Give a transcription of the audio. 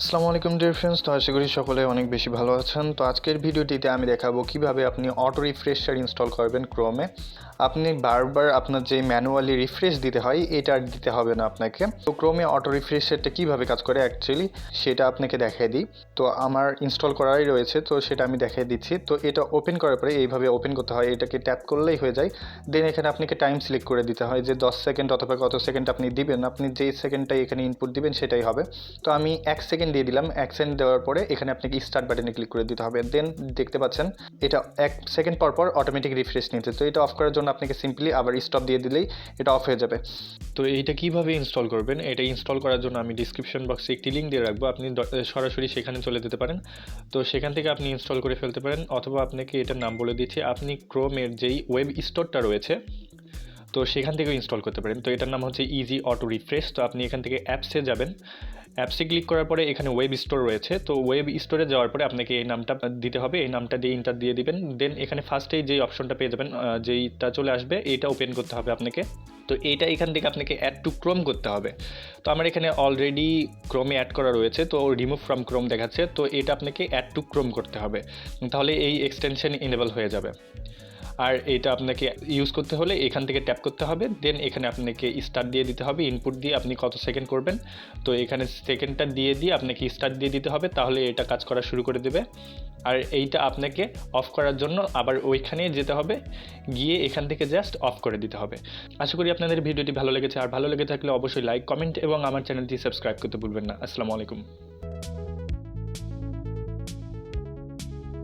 আসসালামু আলাইকুম dear friends, তো আশা করি সকলে অনেক বেশি ভালো আছেন। তো আজকের ভিডিওটিতে আমি দেখাবো কিভাবে আপনি অটো রিফ্রেশার ইনস্টল করবেন ক্রোমে। আপনি বারবার আপনার যে ম্যানুয়ালি রিফ্রেশ দিতে হয় এটা আর দিতে হবে না আপনাকে। তো ক্রোমে অটো রিফ্রেশারটা কীভাবে কাজ করে অ্যাকচুয়ালি সেটা আপনাকে দেখাই দিই। তো আমার ইনস্টল করাই রয়েছে, তো সেটা আমি দেখিয়ে দিচ্ছি। তো এটা ওপেন করার পরে এইভাবে ওপেন করতে হয়, এটাকে ট্যাপ করলেই হয়ে যায়। দেন এখানে আপনাকে টাইম সিলেক্ট করে দিতে হয় যে 10 সেকেন্ড অথবা কত সেকেন্ড আপনি দিবেন, আপনি যেই সেকেন্ডটাই এখানে ইনপুট দিবেন সেটাই হবে। তো আমি 1 সেকেন্ড দিয়ে দিলাম। 1 সেকেন্ড দেওয়ার পরে এখানে আপনাকে স্টার্ট বাটনে ক্লিক করে দিতে হবে। দেন দেখতে পাচ্ছেন এটা 1 সেকেন্ড পর পর অটোমেটিক রিফ্রেশ নিচ্ছে। তো এটা অফ করার জন্য আপনাকে সিম্পলি আবার স্টপ দিয়ে দিলেই এটা অফ হয়ে যাবে। তো এইটা কিভাবে ইনস্টল করবেন, এটা ইনস্টল করার জন্য আমি ডিসক্রিপশন বক্সে একটি লিঙ্ক দিয়ে রাখবো, আপনি সরাসরি সেখানে চলে যেতে পারেন। তো সেখান থেকে আপনি ইনস্টল করে ফেলতে পারেন, অথবা আপনাকে এটার নাম বলে দিচ্ছি, আপনি ক্রোমের যেই ওয়েব স্টোরটা রয়েছে তো সেখান থেকেও ইনস্টল করতে পারেন। তো এটার নাম হচ্ছে ইজি অটো রিফ্রেশ। তো আপনি এখান থেকে অ্যাপসে যাবেন, অ্যাপসে ক্লিক করার পরে এখানে ওয়েব স্টোর রয়েছে। তো ওয়েব স্টোরে যাওয়ার পরে আপনাকে এই নামটা দিতে হবে, এই নামটা দিয়ে ইন্টার দিয়ে দিবেন। দেন এখানে ফার্স্টেই যেই অপশনটা পেয়ে যাবেন, যেইটা চলে আসবে এইটা ওপেন করতে হবে আপনাকে। তো এইটা এখান থেকে আপনাকে অ্যাড টু ক্রোম করতে হবে। তো আমার এখানে অলরেডি ক্রোমে অ্যাড করা রয়েছে, তো রিমুভ ফ্রম ক্রোম দেখাচ্ছে। তো এটা আপনাকে অ্যাড টু ক্রোম করতে হবে, তাহলে এই এক্সটেনশন ইনেবল হয়ে যাবে। আর এটা আপনাকে ইউজ করতে হলে এখান থেকে ট্যাপ করতে হবে। দেন এখানে আপনাকে স্টার্ট দিয়ে দিতে হবে, ইনপুট দিয়ে আপনি কত সেকেন্ড করবেন। তো এখানে সেকেন্ডটা দিয়ে আপনাকে স্টার্ট দিয়ে দিতে হবে, তাহলে এটা কাজ করা শুরু করে দেবে। আর এইটা আপনাকে অফ করার জন্য আবার ওইখানে যেতে হবে, গিয়ে এখান থেকে জাস্ট অফ করে দিতে হবে। আশা করি আপনাদের ভিডিওটি ভালো লেগেছে, আর ভালো লেগে থাকলে অবশ্যই লাইক, কমেন্ট এবং আমার চ্যানেলটি সাবস্ক্রাইব করতে ভুলবেন না। আসসালামু আলাইকুম।